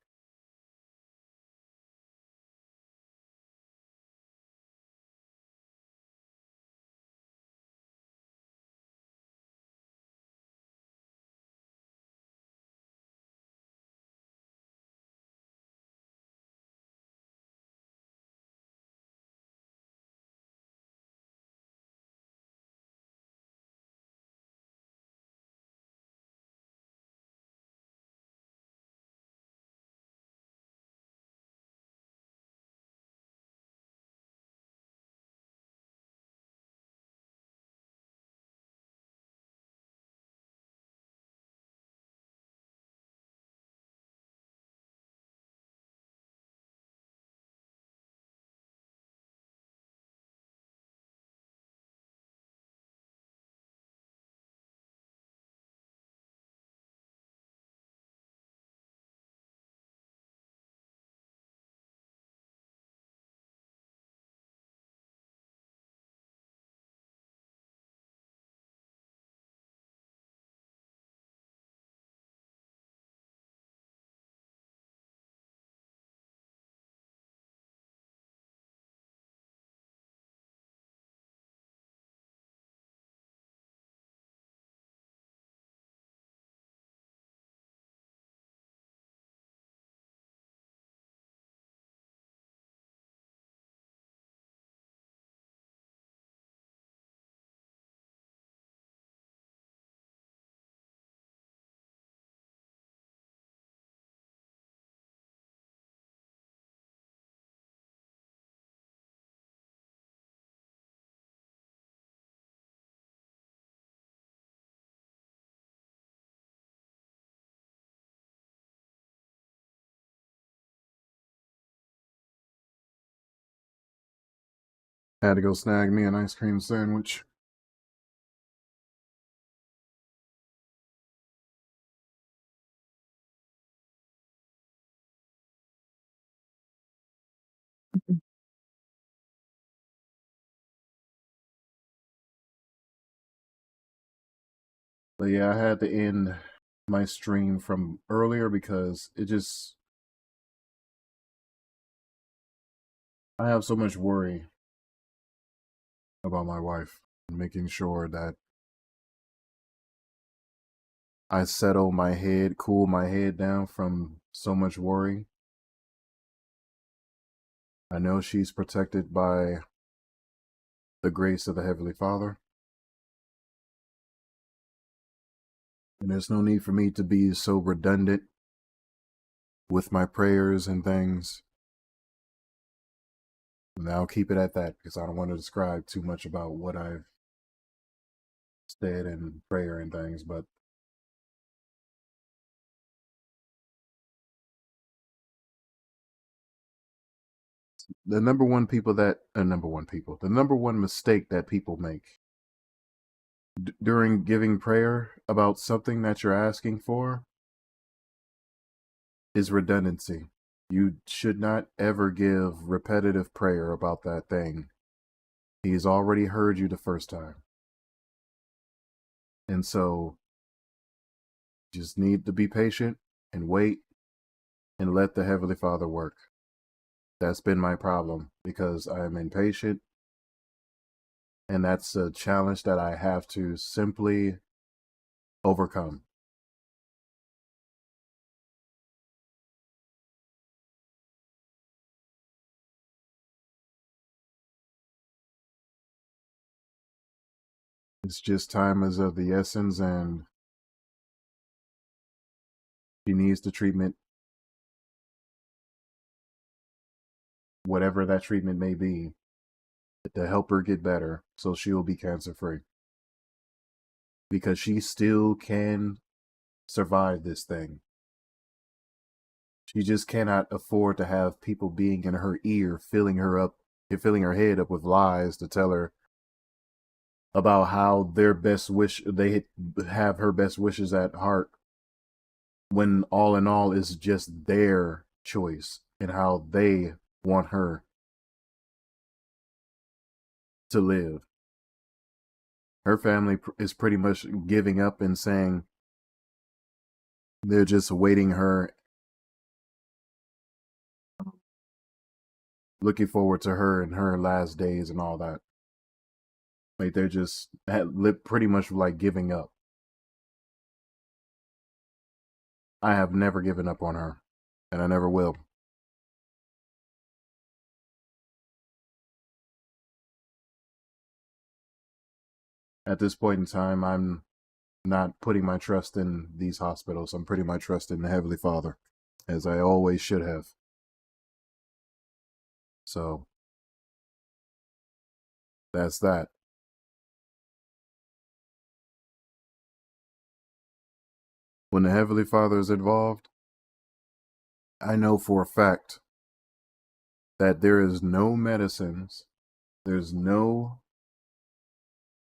Had to go snag me an ice cream sandwich. But yeah, I had to end my stream from earlier because I have so much worry about my wife, making sure that I settle my head, cool my head down from so much worry. I know she's protected by the grace of the Heavenly Father. And there's no need for me to be so redundant with my prayers and things. And I'll keep it at that because I don't want to describe too much about what I've said in prayer and things, but The number one mistake that people make during giving prayer about something that you're asking for is redundancy. You should not ever give repetitive prayer about that thing. He's already heard you the first time. And so just need to be patient and wait and let the Heavenly Father work. That's been my problem because I am impatient, and that's a challenge that I have to simply overcome. It's just time is of the essence, and she needs the treatment, whatever that treatment may be, to help her get better so she'll be cancer free. Because she still can survive this thing. She just cannot afford to have people being in her ear, filling her head up with lies to tell her about how they have her best wishes at heart, when all in all is just their choice and how they want her to live. Her family is pretty much giving up and saying they're just awaiting her, looking forward to her in her last days and all that. Like they're just pretty much like giving up. I have never given up on her, and I never will. At this point in time, I'm not putting my trust in these hospitals. I'm putting my trust in the Heavenly Father, as I always should have. So, that's that. When the Heavenly Father is involved, I know for a fact that there is no medicines, there's no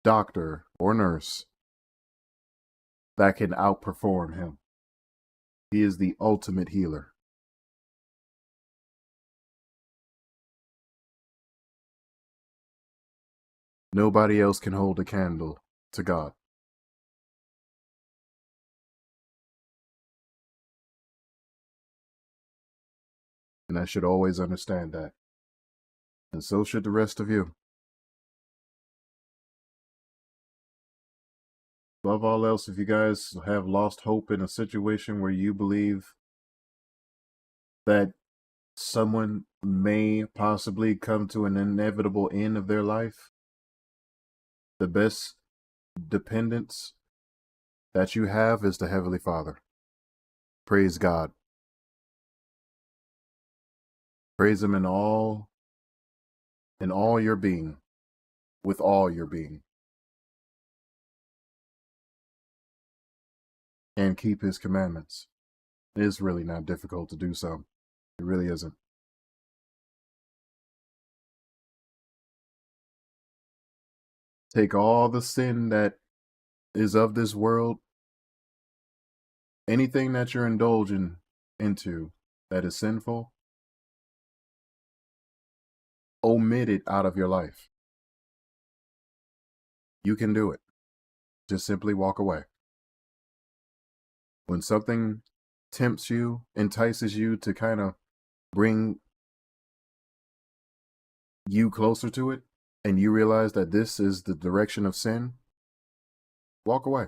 doctor or nurse that can outperform him. He is the ultimate healer. Nobody else can hold a candle to God. And I should always understand that. And so should the rest of you. Above all else, if you guys have lost hope in a situation where you believe that someone may possibly come to an inevitable end of their life, the best dependence that you have is the Heavenly Father. Praise God. Praise Him in all your being, with all your being. And keep His commandments. It is really not difficult to do so. It really isn't. Take all the sin that is of this world, anything that you're indulging into that is sinful, omit it out of your life. You can do it. Just simply walk away. When something tempts you, entices you to kind of bring you closer to it, and you realize that this is the direction of sin, walk away.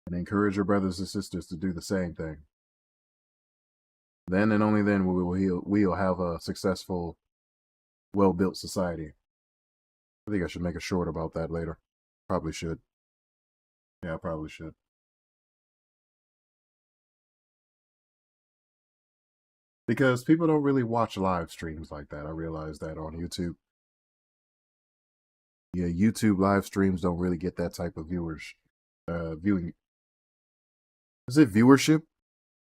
And encourage your brothers and sisters to do the same thing. Then and only then we'll have a successful, well-built society. I think I should make a short about that later. Probably should. Yeah, I probably should. Because people don't really watch live streams like that. I realize that on YouTube. Yeah, YouTube live streams don't really get that type of viewing. Is it viewership?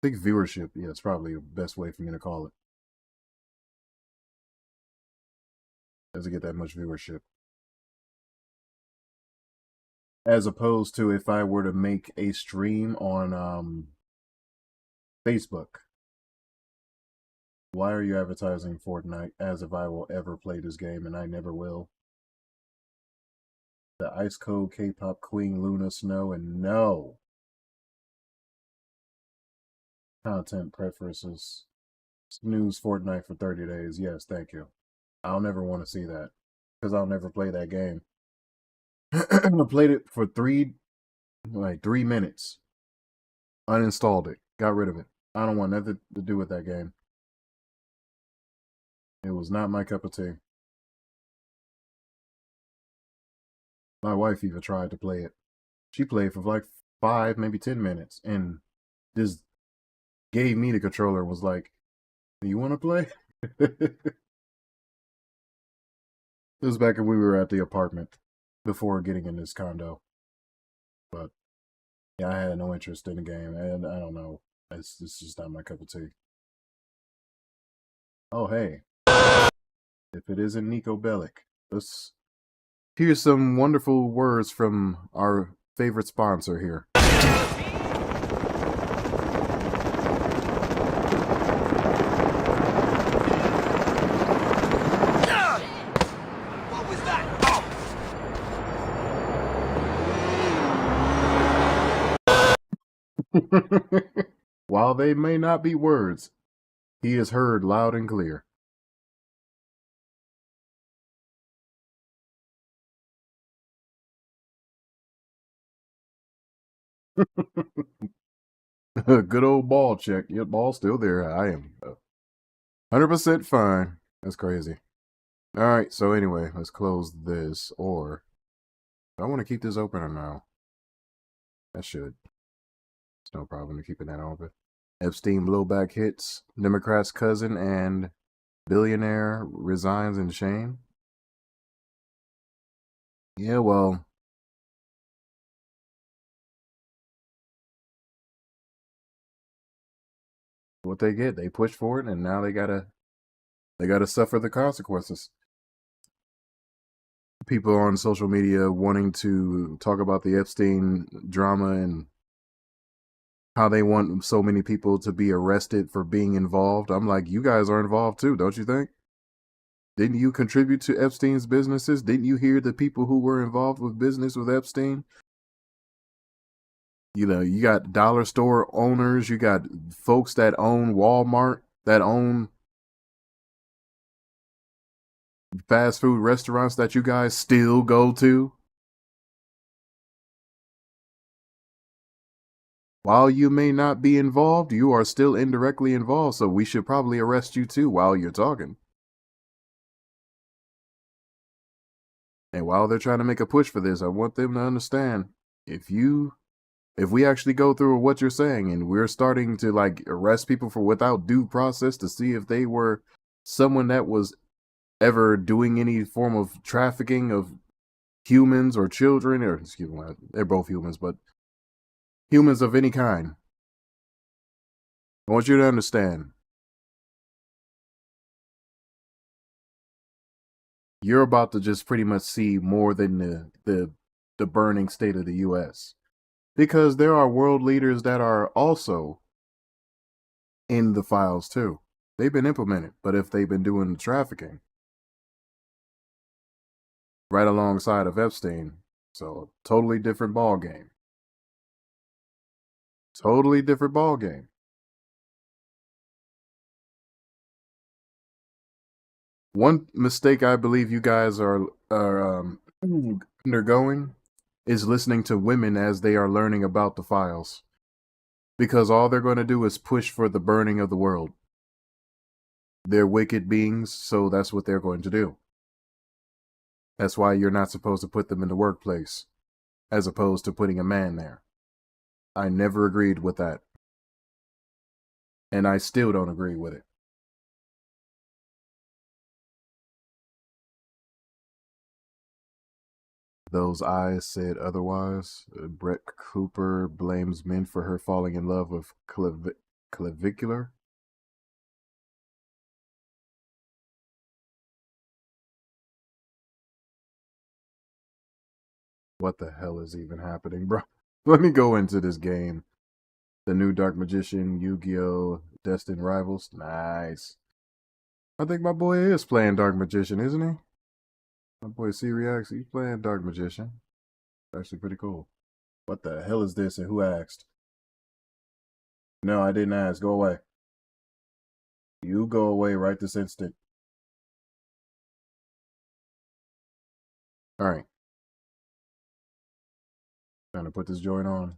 I think viewership, yeah, it's probably the best way for me to call it. Doesn't get that much viewership. As opposed to if I were to make a stream on Facebook. Why are you advertising Fortnite as if I will ever play this game, and I never will? The Ice Cold K-pop Queen Luna Snow, and no. Content preferences. Snooze Fortnite for 30 days. Yes, thank you. I'll never want to see that because I'll never play that game. I played it for 3 minutes. Uninstalled it. Got rid of it. I don't want nothing to do with that game. It was not my cup of tea. My wife even tried to play it. She played for like 5, maybe 10 minutes and just gave me the controller and was like, "Do you want to play?" It was back when we were at the apartment before getting in this condo. But yeah, I had no interest in the game, and I don't know. It's just not my cup of tea. Oh, hey. If it isn't Nico Bellic, let's hear some wonderful words from our favorite sponsor here. What was that? While they may not be words, he is heard loud and clear. Good old ball check. Your ball's still there. I am 100% fine. That's crazy. All right, so anyway, let's close this. Or do I want to keep this open or no? I should. It's no problem to keeping that open. Epstein blowback hits, Democrat's cousin and billionaire resigns in shame. Yeah, well, what they get, they pushed for it, and now they gotta suffer the consequences. People on social media wanting to talk about the Epstein drama and how they want so many people to be arrested for being involved. I'm like, you guys are involved too, don't you think? Didn't you contribute to Epstein's businesses? Didn't you hear the people who were involved with business with Epstein? You know, you got dollar store owners, you got folks that own Walmart, that own fast food restaurants that you guys still go to. While you may not be involved, you are still indirectly involved, so we should probably arrest you too while you're talking. And while they're trying to make a push for this, I want them to understand, if we actually go through what you're saying and we're starting to like arrest people for without due process to see if they were someone that was ever doing any form of trafficking of humans or children, or excuse me, they're both humans, but humans of any kind. I want you to understand, you're about to just pretty much see more than the burning state of the U.S. Because there are world leaders that are also in the files too. They've been implemented, but if they've been doing the trafficking right alongside of Epstein, so totally different ball game. Totally different ball game. One mistake I believe you guys are undergoing is listening to women as they are learning about the files. Because all they're going to do is push for the burning of the world. They're wicked beings, so that's what they're going to do. That's why you're not supposed to put them in the workplace, as opposed to putting a man there. I never agreed with that. And I still don't agree with it. Those eyes said otherwise. Brett Cooper blames men for her falling in love with Clavicular. What the hell is even happening, bro? Let me go into this game. The new Dark Magician, Yu-Gi-Oh! Destined Rivals. Nice. I think my boy is playing Dark Magician, isn't he? My boy C-Reacts, he's playing Dark Magician. Actually pretty cool. What the hell is this and who asked? No, I didn't ask. Go away. You go away right this instant. Alright. Trying to put this joint on.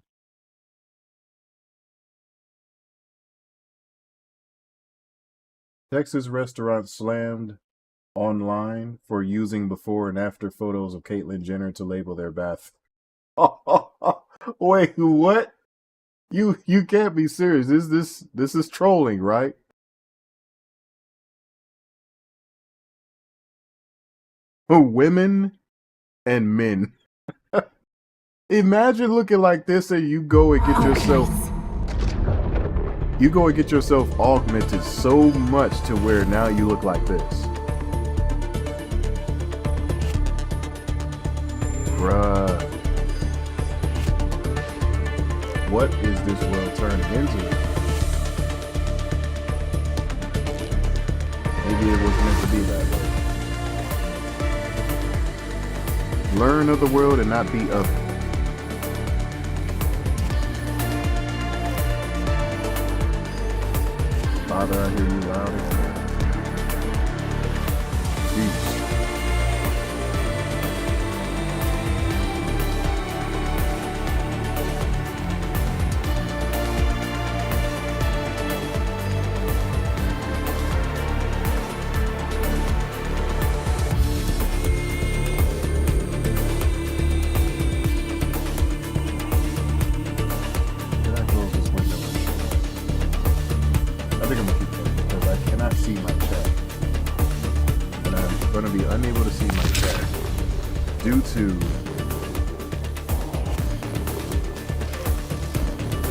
Texas restaurant slammed online for using before and after photos of Caitlyn Jenner to label their bath. Wait, what? You can't be serious. This is trolling, right? Women and men. Imagine looking like this and you go and get yourself augmented so much to where now you look like this. Bruh. What is this world turning into? Maybe it was meant to be that way. Learn of the world and not be of it. Father, I hear you loud and clear. Jeez. Unable to see my chat due to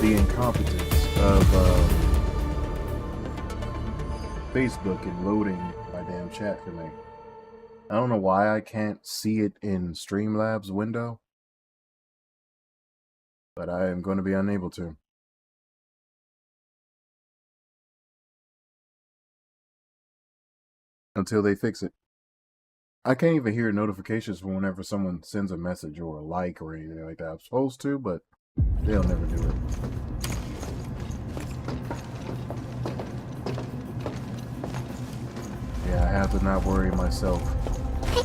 the incompetence of Facebook in loading my damn chat for me. I don't know why I can't see it in Streamlabs window, but I am going to be unable to. Until they fix it. I can't even hear notifications for whenever someone sends a message or a like or anything like that. I'm supposed to, but they'll never do it. Yeah, I have to not worry myself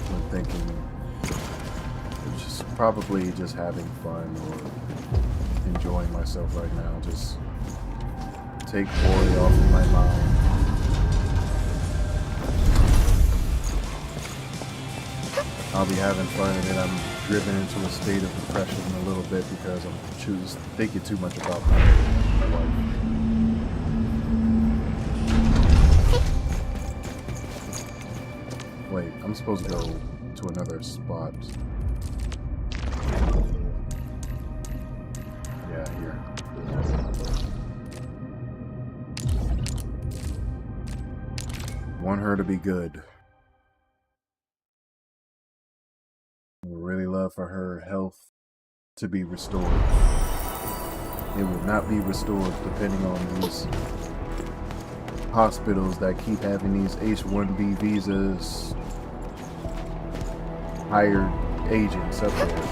when thinking just probably just having fun or enjoying myself right now. Just take worry off of my mind. I'll be having fun and then I'm driven into a state of depression in a little bit because I'm just thinking too much about my life. Wait, I'm supposed to go to another spot. Yeah, here. Want her to be good. Really love for her health to be restored. It will not be restored depending on these hospitals that keep having these H-1B visas, hired agents up there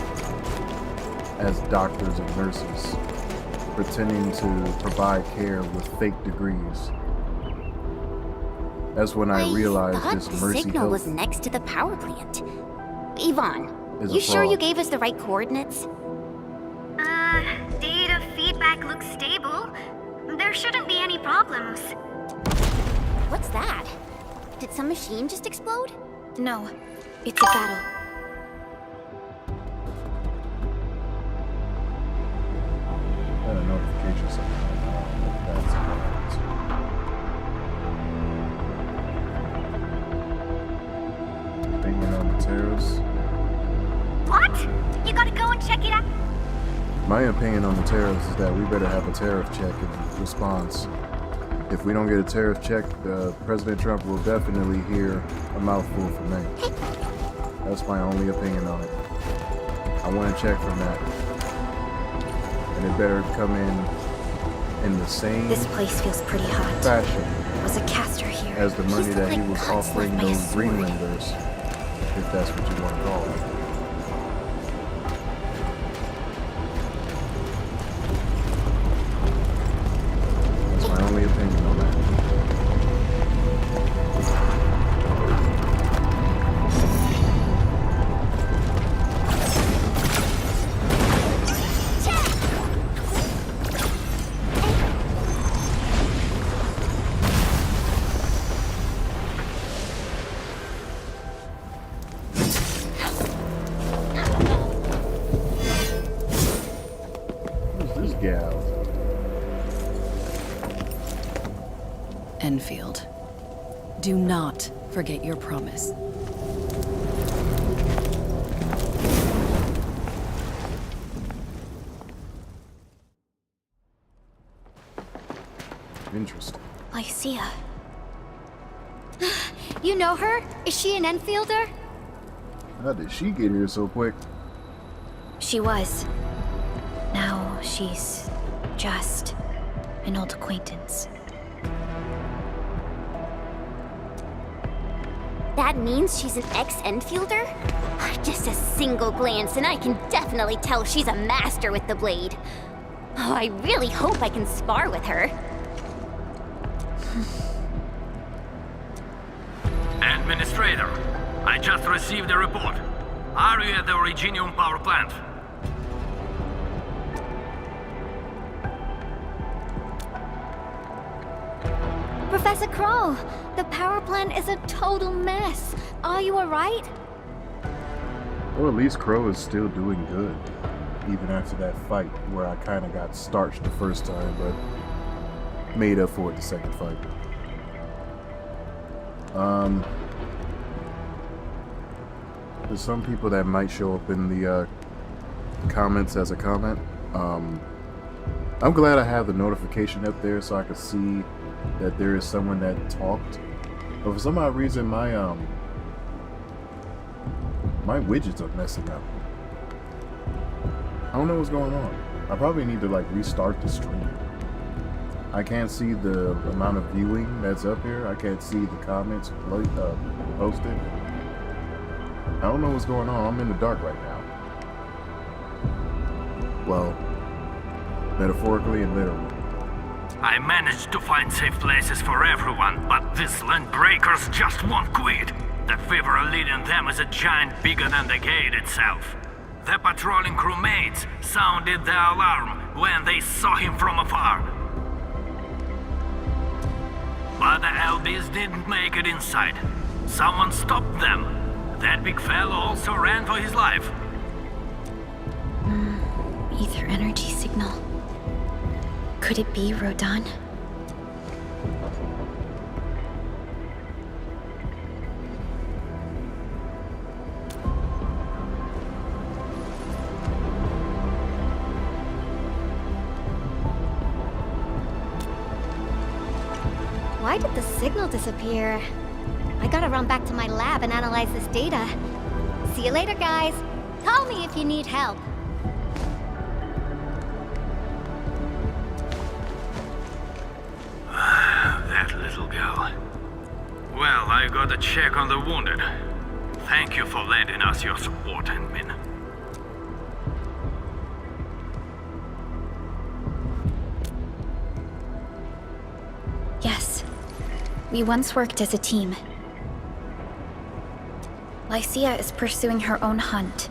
as doctors and nurses, pretending to provide care with fake degrees. That's when I realized this Mercy signal Health was next to the power plant. Yvonne, is a you sure you fraud. gave us the right coordinates? Data feedback looks stable. There shouldn't be any problems. What's that? Did some machine just explode? No, it's a battle. Got a notification something. I don't know if that's correct. Opinion on the terrorists. What? You gotta go and check it out. My opinion on the tariffs is that we better have a tariff check in response. If we don't get a tariff check, President Trump will definitely hear a mouthful from me. That's my only opinion on it. I want a check from that. And it better come in the same This place feels pretty hot. fashion Was a caster here? as the money These that look he like was cuts offering left by a those sword. Greenlanders, if that's what you want to call it. That's my only opinion on that. Who's this gal? Enfield, do not forget your promise. Interesting. Lycia. You know her? Is she an Enfielder? How did she get here so quick? She was. Now she's just an old acquaintance. That means she's an ex-Enfielder? Just a single glance and I can definitely tell she's a master with the blade. Oh, I really hope I can spar with her. Administrator, I just received a report. Are you at the Originium power plant? Professor Kroll, the power plant is a total mess. Are you alright? Or at least Crow is still doing good. Even after that fight where I kind of got starched the first time, but made up for it the second fight. There's some people that might show up in the comments as a comment. I'm glad I have the notification up there so I can see that there is someone that talked. But for some odd reason, my widgets are messing up. I don't know what's going on. I probably need to like restart the stream. I can't see the amount of viewing that's up here. I can't see the comments posted. I don't know what's going on. I'm in the dark right now. Well, metaphorically and literally. I managed to find safe places for everyone, but these land breakers just won't quit. The fever leading them is a giant bigger than the gate itself. The patrolling crewmates sounded the alarm when they saw him from afar. But the LBs didn't make it inside. Someone stopped them. That big fellow also ran for his life. Ether energy signal. Could it be Rodan? Why did the signal disappear? I gotta run back to my lab and analyze this data. See you later, guys. Call me if you need help. That little girl. Well, I got a check on the wounded. Thank you for lending us your support, Admin. Yes. We once worked as a team. Lycia is pursuing her own hunt.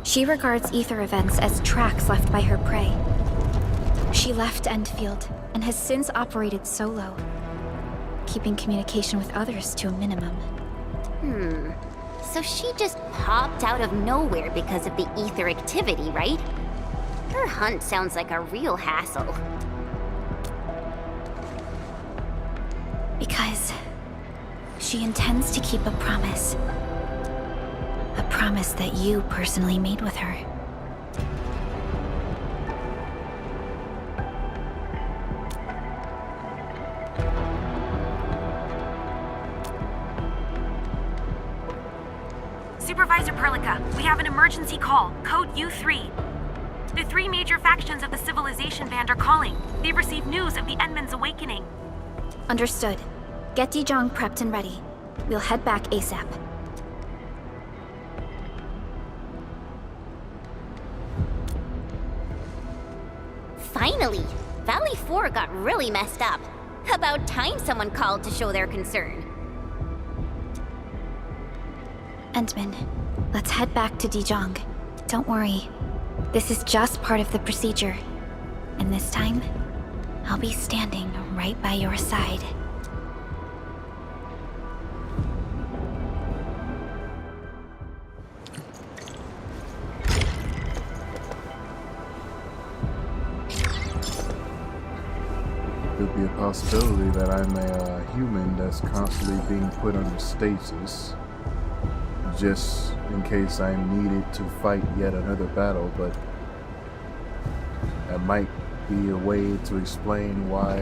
She regards ether events as tracks left by her prey. She left Enfield and has since operated solo, keeping communication with others to a minimum. So she just popped out of nowhere because of the ether activity, right? Her hunt sounds like a real hassle. Because she intends to keep a promise. A promise that you personally made with her. Supervisor Perlica, we have an emergency call, code U3. The 3 major factions of the Civilization Band are calling. They've received news of the Endman's awakening. Understood. Get Dijong prepped and ready. We'll head back ASAP. Finally! Valley 4 got really messed up. About time someone called to show their concern. Endman, let's head back to Dijong. Don't worry. This is just part of the procedure. And this time, I'll be standing right by your side. Could be a possibility that I'm a human that's constantly being put under stasis, just in case I'm needed to fight yet another battle, but that might be a way to explain why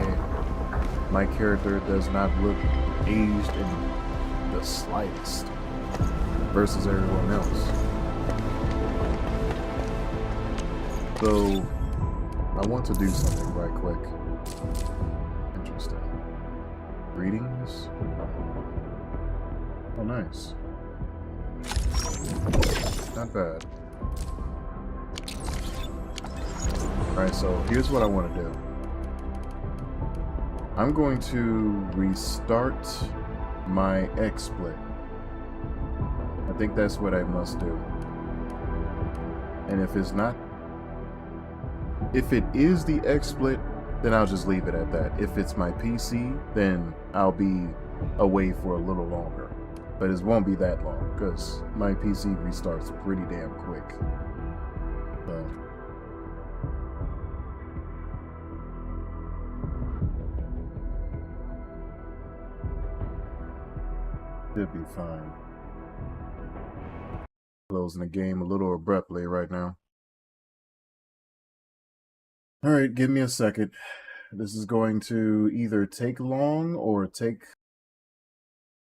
my character does not look aged in the slightest versus everyone else. So, I want to do something right quick. Interesting. Greetings? Oh, nice. Not bad. Alright, so here's what I want to do. I'm going to restart my XSplit. I think that's what I must do. And if it's not, if it is the XSplit, then I'll just leave it at that. If it's my PC, then I'll be away for a little longer. But it won't be that long, because my PC restarts pretty damn quick. So. Should be fine. Closing the game a little abruptly right now. Alright, give me a second. This is going to either take long or take...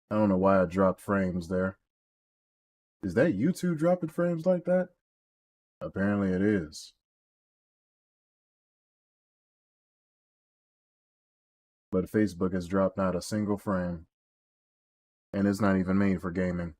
I don't know why I dropped frames there. Is that YouTube dropping frames like that? Apparently it is. But Facebook has dropped not a single frame. And it's not even made for gaming.